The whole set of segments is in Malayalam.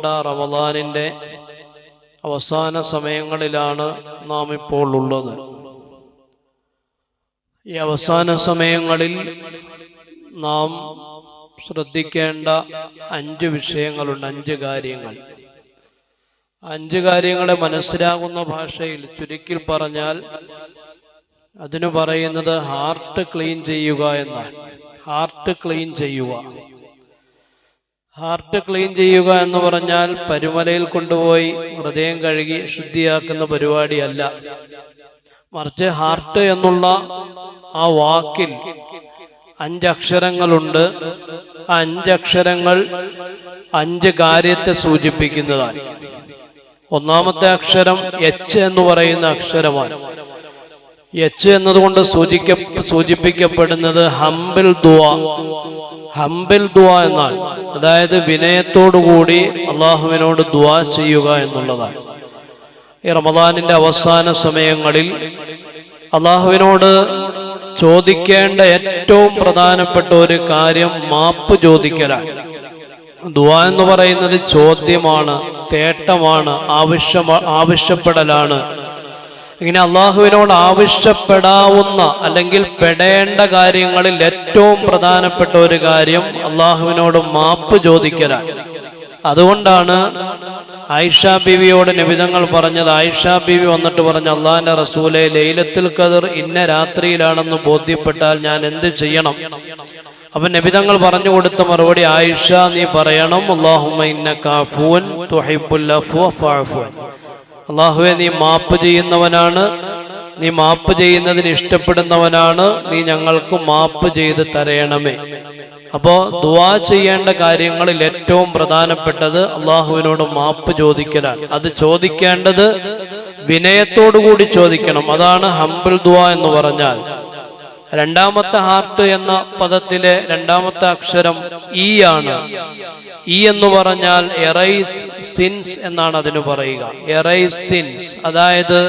റമദാനിൻ്റെ അവസാന സമയങ്ങളിലാണ് നാം ഇപ്പോൾ ഉള്ളത്. ഈ അവസാന സമയങ്ങളിൽ നാം ശ്രദ്ധിക്കേണ്ട 5 വിഷയങ്ങളുണ്ട്, 5 കാര്യങ്ങൾ. 5 കാര്യങ്ങളെ മനസ്സിലാകുന്ന ഭാഷയിൽ ചുരുക്കി പറഞ്ഞാൽ അതിന് പറയുന്നത് ഹാർട്ട് ക്ലീൻ ചെയ്യുക എന്നാണ്. ഹാർട്ട് ക്ലീൻ ചെയ്യുക. ഹാർട്ട് ക്ലീൻ ചെയ്യുക എന്ന് പറഞ്ഞാൽ പരുമലയിൽ കൊണ്ടുപോയി ഹൃദയം കഴുകി ശുദ്ധിയാക്കുന്ന പരിപാടിയല്ല. മറിച്ച് ഹാർട്ട് എന്നുള്ള ആ വാക്കിൽ 5 അക്ഷരങ്ങളുണ്ട്. ആ 5 അക്ഷരങ്ങൾ 5 കാര്യത്തെ സൂചിപ്പിക്കുന്നതാണ്. ഒന്നാമത്തെ അക്ഷരം എച്ച് എന്ന് പറയുന്ന അക്ഷരമാണ്. എച്ച് എന്നതുകൊണ്ട് സൂചിപ്പിക്കപ്പെടുന്നത് ഹംബിൽ ദുആ. ഹംബിൽ ദുആ എന്നാണ്. അതായത് വിനയത്തോടുകൂടി അള്ളാഹുവിനോട് ദുആ ചെയ്യുക എന്നുള്ളതാണ്. ഈ റമദാനിന്റെ അവസാന സമയങ്ങളിൽ അള്ളാഹുവിനോട് ചോദിക്കേണ്ട ഏറ്റവും പ്രധാനപ്പെട്ട ഒരു കാര്യം മാപ്പ് ചോദിക്കലാണ്. ദുആ എന്ന് പറയുന്നത് ചോദ്യമാണ്, തേട്ടമാണ്, ആവശ്യപ്പെടലാണ്. ഇങ്ങനെ അള്ളാഹുവിനോട് ആവശ്യപ്പെടാവുന്ന അല്ലെങ്കിൽ പെടേണ്ട കാര്യങ്ങളിൽ ഏറ്റവും പ്രധാനപ്പെട്ട ഒരു കാര്യം അള്ളാഹുവിനോട് മാപ്പ് ചോദിക്കലാണ്. അതുകൊണ്ടാണ് ആയിഷ ബീവിയോട് നബിതങ്ങൾ പറഞ്ഞത്. ആയിഷ ബീവി വന്നിട്ട് പറഞ്ഞു, അള്ളാഹിന്റെ റസൂലെ, ലൈലത്തുൽ ഖദർ ഇന്ന രാത്രിയിലാണെന്ന് ബോധ്യപ്പെട്ടാൽ ഞാൻ എന്ത് ചെയ്യണം? അപ്പൊ നബിതങ്ങൾ പറഞ്ഞു കൊടുത്ത മറുപടി, ആയിഷ നീ പറയണം, അല്ലാഹുമ്മ ഇന്നക അഫ്വുൻ തുഹിബ്ബുൽ അഫ്വ ഫഅഫു. അള്ളാഹുവെ, നീ മാപ്പ് ചെയ്യുന്നവനാണ്, നീ മാപ്പ് ചെയ്യുന്നതിന് ഇഷ്ടപ്പെടുന്നവനാണ്, നീ ഞങ്ങൾക്ക് മാപ്പ് ചെയ്ത് തരയണമേ. അപ്പോ ദുആ ചെയ്യേണ്ട കാര്യങ്ങളിൽ ഏറ്റവും പ്രധാനപ്പെട്ടത് അള്ളാഹുവിനോട് മാപ്പ് ചോദിക്കലാണ്. അത് ചോദിക്കേണ്ടത് വിനയത്തോടുകൂടി ചോദിക്കണം. അതാണ് ഹംബിൾ ദുആ എന്ന് പറഞ്ഞാൽ. രണ്ടാമത്തെ ഹാർട്ട് എന്ന പദത്തിലെ രണ്ടാമത്തെ അക്ഷരം ഇ ആണ്. ഇ എന്ന് പറഞ്ഞാൽ എറൈസ് സിൻസ് എന്നാണ് അതിന് പറയുക. എറൈസ് സിൻസ്, അതായത്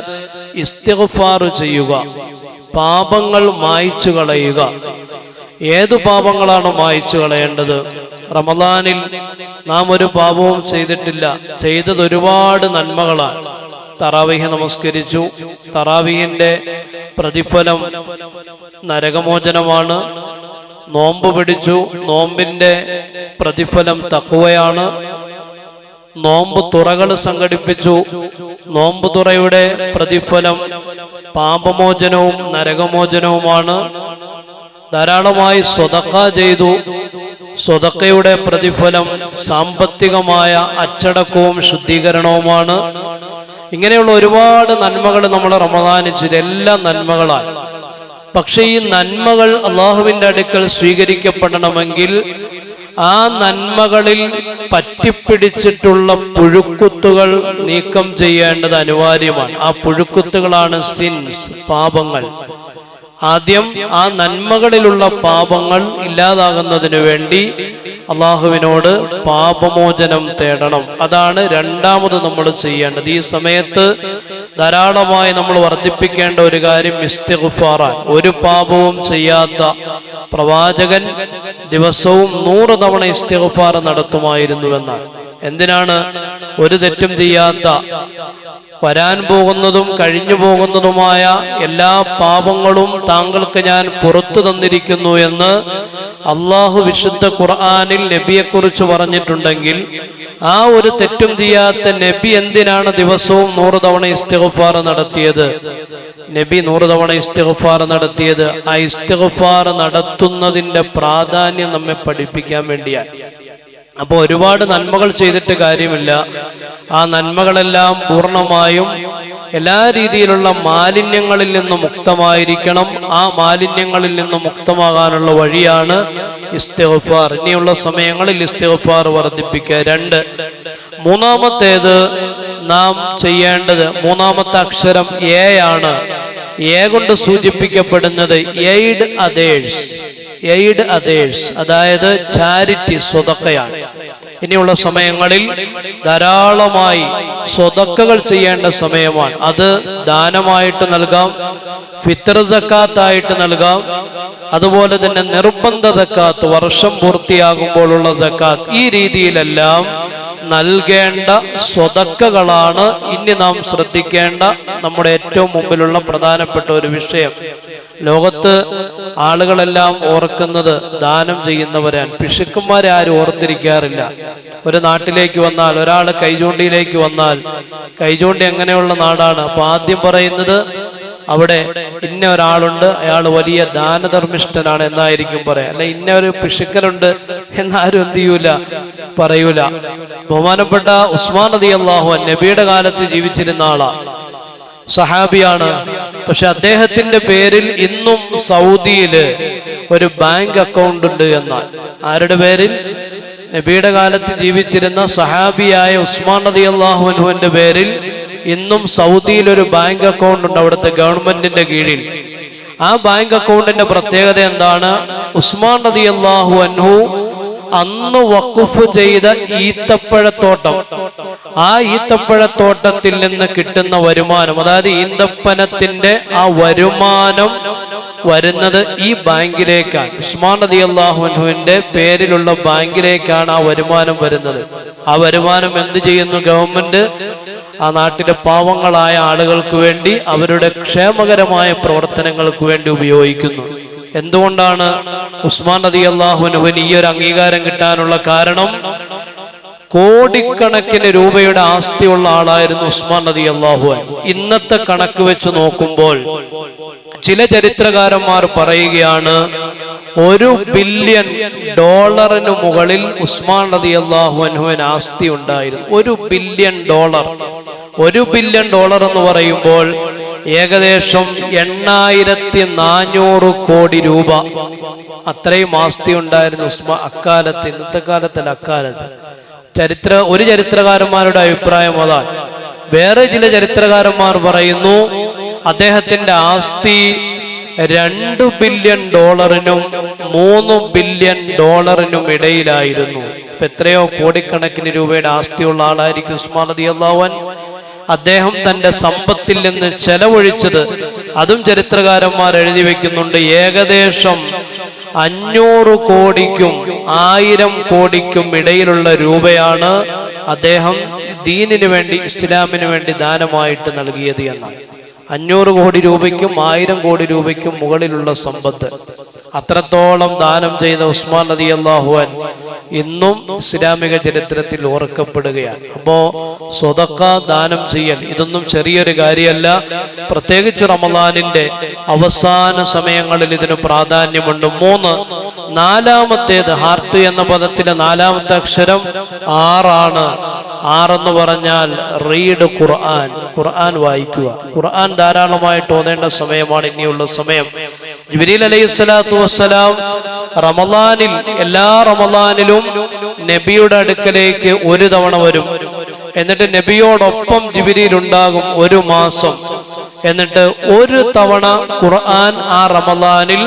ഇസ്തിഗ്ഫാർ ചെയ്യുക, പാപങ്ങൾ മായ്ച്ചു കളയുക. ഏതു പാപങ്ങളാണ് മായ്ച്ചു കളയേണ്ടത്? റമദാനിൽ നാം ഒരു പാപവും ചെയ്തിട്ടില്ല, ചെയ്തത് ഒരുപാട് നന്മകളാണ്. തറാവീഹ് നമസ്കരിച്ചു, തറാവീഹിന്റെ പ്രതിഫലം നരകമോചനമാണ്. നോമ്പ് പിടിച്ചു, നോമ്പിന്റെ പ്രതിഫലം തഖ്വയാണ്. നോമ്പ് തുറകൾ സംഘടിപ്പിച്ചു, നോമ്പ് തുറയുടെ പ്രതിഫലം പാപമോചനവും നരകമോചനവുമാണ്. ധാരാളമായി സ്വതക്ക ചെയ്തു, സ്വതക്കയുടെ പ്രതിഫലം സാമ്പത്തികമായ അച്ചടക്കവും ശുദ്ധീകരണവുമാണ്. ഇങ്ങനെയുള്ള ഒരുപാട് നന്മകൾ നമ്മൾ റമദാനിൽ ചെയ്ത്, എല്ലാം നന്മകളാണ്. പക്ഷെ ഈ നന്മകൾ അള്ളാഹുവിന്റെ അടുക്കൽ സ്വീകരിക്കപ്പെടണമെങ്കിൽ ആ നന്മകളിൽ പറ്റിപ്പിടിച്ചിട്ടുള്ള പുഴുക്കുത്തുകൾ നീക്കം ചെയ്യേണ്ടത് അനിവാര്യമാണ്. ആ പുഴുക്കുത്തുകളാണ് സിൻസ്, പാപങ്ങൾ. ആദ്യം ആ നന്മകളിലുള്ള പാപങ്ങൾ ഇല്ലാതാകുന്നതിന് വേണ്ടി അള്ളാഹുവിനോട് പാപമോചനം തേടണം. അതാണ് രണ്ടാമത് നമ്മൾ ചെയ്യേണ്ടത്. ഈ സമയത്ത് ധാരാളമായി നമ്മൾ വർദ്ധിപ്പിക്കേണ്ട ഒരു കാര്യം ഇസ്തിഗ്ഫാറാണ്. ഒരു പാപവും ചെയ്യാത്ത പ്രവാചകൻ ദിവസവും 100 തവണ ഇസ്തിഗ്ഫാർ നടത്തുമായിരുന്നുവെന്നാണ്. എന്തിനാണ്? ഒരു തെറ്റും ചെയ്യാത്ത, വരാൻ പോകുന്നതും കഴിഞ്ഞു പോകുന്നതുമായ എല്ലാ പാപങ്ങളും താങ്കൾക്ക് ഞാൻ പുറത്തു തന്നിരിക്കുന്നു എന്ന് അള്ളാഹു വിശുദ്ധ ഖുർആനിൽ നബിയെക്കുറിച്ച് പറഞ്ഞിട്ടുണ്ടെങ്കിൽ ആ ഒരു തെറ്റും ചെയ്യാത്ത നബി എന്തിനാണ് ദിവസവും 100 തവണ ഇസ്തിഗ്ഫാർ നടത്തിയത്? നബി 100 തവണ ഇസ്തിഗ്ഫാർ നടത്തിയത് ആ ഇസ്തിഗ്ഫാർ നടത്തുന്നതിന്റെ പ്രാധാന്യം നമ്മെ പഠിപ്പിക്കാൻ വേണ്ടിയാണ്. അപ്പൊ ഒരുപാട് നന്മകൾ ചെയ്തിട്ട് കാര്യമില്ല. ആ നന്മകളെല്ലാം പൂർണ്ണമായും എല്ലാ രീതിയിലുള്ള മാലിന്യങ്ങളിൽ നിന്ന് മുക്തമായിരിക്കണം. ആ മാലിന്യങ്ങളിൽ നിന്ന് മുക്തമാകാനുള്ള വഴിയാണ് ഇസ്തിഗ്ഫാർ. ഇനിയുള്ള സമയങ്ങളിൽ ഇസ്തിഗ്ഫാർ വർദ്ധിപ്പിക്കുക. 2, മൂന്നാമത്തേത് നാം ചെയ്യേണ്ടത്, മൂന്നാമത്തെ അക്ഷരം എ ആണ്. എ കൊണ്ട് സൂചിപ്പിക്കപ്പെടുന്നത് എയ്ഡ് അതേഴ്സ്. എയ്ഡ് അതേഴ്സ്, അതായത് ചാരിറ്റി, സ്വതക്കയാണ്. ഇനിയുള്ള സമയങ്ങളിൽ ധാരാളമായി സ്വതക്കകൾ ചെയ്യേണ്ട സമയമാണ്. അത് ദാനമായിട്ട് നൽകാം, ഫിത്ർ സക്കാത്തായിട്ട് നൽകാം, അതുപോലെ തന്നെ നിർബന്ധ സക്കാത്ത്, വർഷം പൂർത്തിയാകുമ്പോഴുള്ള സക്കാത്ത്. ഈ രീതിയിലെല്ലാം നൽകേണ്ട സ്വതക്കകളാണ് ഇനി നാം ശ്രദ്ധിക്കേണ്ട നമ്മുടെ ഏറ്റവും മുമ്പിലുള്ള പ്രധാനപ്പെട്ട ഒരു വിഷയം. ലോകത്ത് ആളുകളെല്ലാം ഓർക്കുന്നത് ദാനം ചെയ്യുന്നവരാണ്. പിശുക്കന്മാരെ ആരും ഓർത്തിരിക്കാറില്ല. ഒരു നാട്ടിലേക്ക് വന്നാൽ, ഒരാൾ കൈചൂണ്ടിയിലേക്ക് വന്നാൽ, കൈചൂണ്ടി എങ്ങനെയുള്ള നാടാണ്? അപ്പൊ ആദ്യം പറയുന്നത് അവിടെ ഇന്ന ഒരാളുണ്ട്, അയാൾ വലിയ ദാനധർമ്മിഷ്ഠനാണ് എന്നായിരിക്കും പറയാം. അല്ല ഇന്ന ഒരു പിശുക്കലുണ്ട് എന്നാരും എന്ത് ചെയ്യൂല, പറയൂല. ബഹുമാനപ്പെട്ട ഉസ്മാൻ റളിയല്ലാഹു അൻഹു നബിയുടെ കാലത്ത് ജീവിച്ചിരുന്ന ആളാണ്, സഹാബിയാണ്. പക്ഷെ അദ്ദേഹത്തിന്റെ പേരിൽ ഇന്നും സൗദിയില് ഒരു ബാങ്ക് അക്കൗണ്ട് ഉണ്ട് എന്നാൽ. ആരുടെ പേരിൽ? നബിയുടെ കാലത്ത് ജീവിച്ചിരുന്ന സഹാബിയായ ഉസ്മാൻ റളിയല്ലാഹു അൻഹുവിന്റെ പേരിൽ ഇന്നും സൗദിയിൽ ഒരു ബാങ്ക് അക്കൗണ്ട് ഉണ്ട്, അവിടുത്തെ ഗവൺമെന്റിന്റെ കീഴിൽ. ആ ബാങ്ക് അക്കൗണ്ടിന്റെ പ്രത്യേകത എന്താണ്? ഉസ്മാൻ റളിയല്ലാഹു അൻഹു അന്ന് വഖഫ് ചെയ്ത ഈത്തപ്പഴത്തോട്ടം, ആ ഈത്തപ്പഴത്തോട്ടത്തിൽ നിന്ന് കിട്ടുന്ന വരുമാനം, അതായത് ഈന്തപ്പനത്തിന്റെ ആ വരുമാനം വരുന്നത് ഈ ബാങ്കിലേക്കാണ്. ഉസ്മാൻ റളിയല്ലാഹു അൻഹുവിന്റെ പേരിലുള്ള ബാങ്കിലേക്കാണ് ആ വരുമാനം വരുന്നത്. ആ വരുമാനം എന്ത് ചെയ്യുന്നു? ഗവൺമെന്റ് ആ നാട്ടിലെ പാവങ്ങളായ ആളുകൾക്ക് വേണ്ടി അവരുടെ ക്ഷേമകരമായ പ്രവർത്തനങ്ങൾക്ക് വേണ്ടി ഉപയോഗിക്കുന്നു. എന്തുകൊണ്ടാണ് ഉസ്മാൻ റളിയല്ലാഹു അൻഹുവിന് ഈ ഒരു അംഗീകാരം കിട്ടാനുള്ള കാരണം? കോടിക്കണക്കിന് രൂപയുടെ ആസ്തിയുള്ള ആളായിരുന്നു ഉസ്മാൻ റളിയല്ലാഹു അൻഹു. ഇന്നത്തെ കണക്ക് വെച്ച് നോക്കുമ്പോൾ ചില ചരിത്രകാരന്മാർ പറയുകയാണ്, $1 ബില്യൺ മുകളിൽ ഉസ്മാൻ റളിയല്ലാഹു അൻഹുവിന് ആസ്തി ഉണ്ടായിരുന്നു. $1 ബില്യൺ. $1 ബില്യൺ എന്ന് പറയുമ്പോൾ ഏകദേശം 8400 കോടി രൂപ, അത്രയും ആസ്തി ഉണ്ടായിരുന്നു ഉസ്മാൻ അക്കാലത്ത്. ഇന്നത്തെ കാലത്തല്ല, അക്കാലത്ത്. ഒരു ചരിത്രകാരന്മാരുടെ അഭിപ്രായം അതാണ്. വേറെ ചില ചരിത്രകാരന്മാർ പറയുന്നു അദ്ദേഹത്തിന്റെ ആസ്തി $2 ബില്യൺ $3 ബില്യൺ ഇടയിലായിരുന്നു. ഇപ്പൊ എത്രയോ കോടിക്കണക്കിന് രൂപയുടെ ആസ്തിയുള്ള ആളായിരിക്കും ഉസ്മാൻ റളിയല്ലാഹു അൻഹു. അദ്ദേഹം തന്റെ സമ്പത്തിൽ നിന്ന് ചെലവഴിച്ചത്, അതും ചരിത്രകാരന്മാർ എഴുതി വെക്കുന്നുണ്ട്, ഏകദേശം 500 കോടിക്കും 1000 കോടിക്കും ഇടയിലുള്ള രൂപയാണ് അദ്ദേഹം ദീനിന് വേണ്ടി, ഇസ്ലാമിന് വേണ്ടി ദാനമായിട്ട് നൽകിയത് എന്നാണ്. 500 കോടി രൂപയ്ക്കും 1000 കോടി രൂപയ്ക്കും മുകളിലുള്ള സമ്പത്ത്, അത്രത്തോളം ദാനം ചെയ്ത ഉസ്മാൻ റളിയല്ലാഹു അൻഹു ഇന്നും ഇസ്ലാമിക ചരിത്രത്തിൽ ഓർക്കപ്പെടുകയാണ്. അപ്പോ സ്വതക്ക, ദാനം ചെയ്യൽ, ഇതൊന്നും ചെറിയൊരു കാര്യമല്ല. പ്രത്യേകിച്ച് റമളാനിന്റെ അവസാന സമയങ്ങളിൽ ഇതിന് പ്രാധാന്യമുണ്ട്. 3, നാലാമത്തേത്, ഹാർട്ട് എന്ന പദത്തിലെ നാലാമത്തെ അക്ഷരം R. R എന്ന് പറഞ്ഞാൽ റീഡ് ഖുർആൻ, ഖുർആൻ വായിക്കുക. ഖുർആൻ ധാരാളമായിട്ട് ഓതേണ്ട സമയമാണ് ഇനിയുള്ള സമയം. ജിബ്രീൽ അലൈഹിസ്സലാത്തു വസ്സലാം റമളാനിൽ, എല്ലാ റമളാനിലും നബിയുടെ അടുക്കലേക്ക് ഒരു തവണ വരും. എന്നിട്ട് നബിയോടൊപ്പം ജിബ്രീൽ ഉണ്ടാകും 1 മാസം. എന്നിട്ട് ഒരു തവണ ഖുർആൻ ആ റമളാനിൽ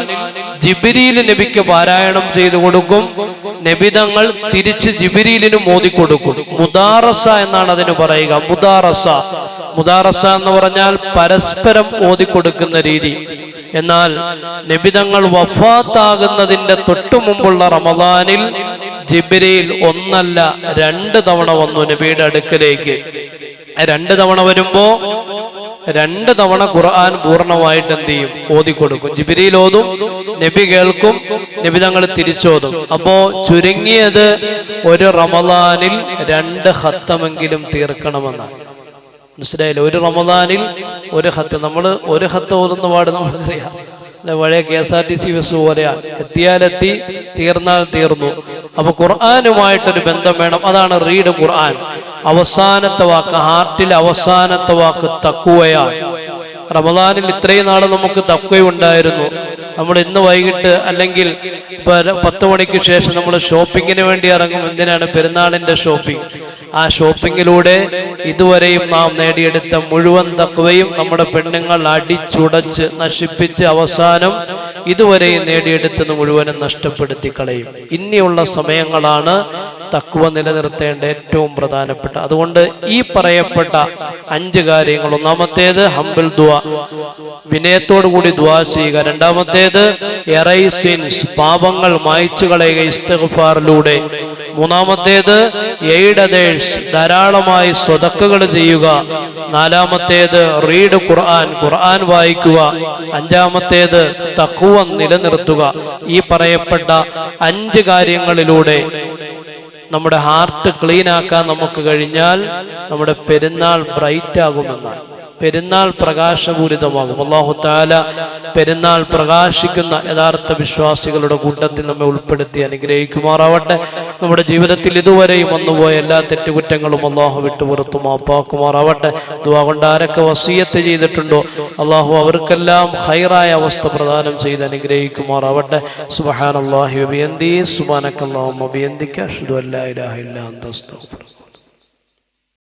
ജിബ്രീൽ നബിക്ക് പാരായണം ചെയ്തു കൊടുക്കും. നബി തങ്ങൾ തിരിച്ച് ജിബ്രീലിനും ഓതിക്കൊടുക്കും. മുദാറസ എന്നാണ് അതിന് പറയുക. മുദാറസ എന്ന് പറഞ്ഞാൽ പരസ്പരം ഓതിക്കൊടുക്കുന്ന രീതി. എന്നാൽ നബി തങ്ങൾ വഫാത്താകുന്നതിന്റെ തൊട്ടു മുമ്പുള്ള റമളാനിൽ ജിബ്രീൽ 1 അല്ല 2 തവണ വന്നു നബിയുടെ അടുക്കലേക്ക്. 2 തവണ വരുമ്പോ 2 തവണ ഖുർആൻ പൂർണ്ണമായിട്ട് എന്ത് ചെയ്യും? ഓതിക്കൊടുക്കും. ജിബ്രീൽ ഓതും, നബി കേൾക്കും, നബി തങ്ങൾ തിരിച്ചോതും. അപ്പോ ചുരുങ്ങിയത് ഒരു റമളാനിൽ 2 ഖത്തമെങ്കിലും തീർക്കണമെന്നാണ്. മനസ്സിലായില്ലേ? ഒരു റമളാനിൽ 1 ഖത്ത്. നമ്മൾ 1 ഖത്ത് ഓതുന്ന പാട് നമുക്കറിയാം. പഴയ KSRTC ബസ് പോലെയാണ്, എത്തിയാലെത്തി, തീർന്നാൽ തീർന്നു. അപ്പൊ ഖുർആനുമായിട്ടൊരു ബന്ധം വേണം. അതാണ് റീഡ് ഖുർആൻ. അവസാനത്തെ വാക്ക്, ഹാർട്ടിലെ അവസാനത്തെ വാക്ക് തഖ്വയാണ്. റമളാനിൽ ഇത്രയും നാൾ നമുക്ക് തഖ്വ ഉണ്ടായിരുന്നു. നമ്മൾ ഇന്ന് വൈകിട്ട് അല്ലെങ്കിൽ 10 മണിക്ക് ശേഷം നമ്മൾ ഷോപ്പിങ്ങിന് വേണ്ടി ഇറങ്ങും. എന്തിനാണ്? പെരുന്നാളിന്റെ ഷോപ്പിംഗ്. ആ ഷോപ്പിങ്ങിലൂടെ ഇതുവരെയും നാം നേടിയെടുത്ത മുഴുവൻ തഖ്വയും നമ്മുടെ പെണ്ണുങ്ങൾ അടിച്ചുടച്ച് നശിപ്പിച്ച് അവസാനം ഇതുവരെയും നേടിയെടുത്തത് മുഴുവനും നഷ്ടപ്പെടുത്തി കളയും. ഇനിയുള്ള സമയങ്ങളാണ് തഖ്വ നിലനിർത്തേണ്ട ഏറ്റവും പ്രധാനപ്പെട്ട. അതുകൊണ്ട് ഈ പറയപ്പെട്ട 5 കാര്യങ്ങൾ, ഒന്നാമത്തേത് ഹംബിൾ ദുആ, വിനയത്തോടു കൂടി ദുആ ചെയ്യുക. രണ്ടാമത്തേത് എറൈസിൻസ്, പാപങ്ങൾ മായ്ച്ചു കളയുക ഇസ്തിഗ്ഫാറിലൂടെ. മൂന്നാമത്തേത് എയ്ഡതേഴ്സ്, ധാരാളമായി സ്വതക്കകൾ ചെയ്യുക. നാലാമത്തേത് റീഡ് ഖുർആൻ, ഖുർആൻ വായിക്കുക. അഞ്ചാമത്തേത് തഖ്വ നിലനിർത്തുക. ഈ പറയപ്പെട്ട 5 കാര്യങ്ങളിലൂടെ നമ്മുടെ ഹാർട്ട് ക്ലീൻ ആക്കാൻ നമുക്ക് കഴിഞ്ഞാൽ നമ്മുടെ പെരുന്നാൾ ബ്രൈറ്റ് ആകുമെന്നാണ്. പെരുന്നാൾ പ്രകാശപൂരിതമാകും. അല്ലാഹു തആല പെരുന്നാൾ പ്രകാശിക്കുന്ന യഥാർത്ഥ വിശ്വാസികളുടെ കൂട്ടത്തിൽ നമ്മെ ഉൾപ്പെടുത്തി അനുഗ്രഹിക്കുമാറാവട്ടെ. നമ്മുടെ ജീവിതത്തിൽ ഇതുവരെയും വന്നുപോയ എല്ലാ തെറ്റുകുറ്റങ്ങളും അല്ലാഹു വിട്ടുപുറത്തു മാപ്പാക്കുമാറാവട്ടെ. ദുആ കൊണ്ട് ആരൊക്കെ വസിയത്ത് ചെയ്തിട്ടുണ്ടോ അല്ലാഹു അവർക്കെല്ലാം ഖൈറായ അവസ്ഥ പ്രദാനം ചെയ്ത് അനുഗ്രഹിക്കുമാറാവട്ടെ. സുബ്ഹാനല്ലാഹി വബിഹംദിഹി സുബ്ഹാനക്കല്ലാഹുമ്മ വബിഹംദിക അഷ്ഹദു അല്ലാ ഇലാഹ ഇല്ലാ അൻത അസ്തഗ്ഫിറുക.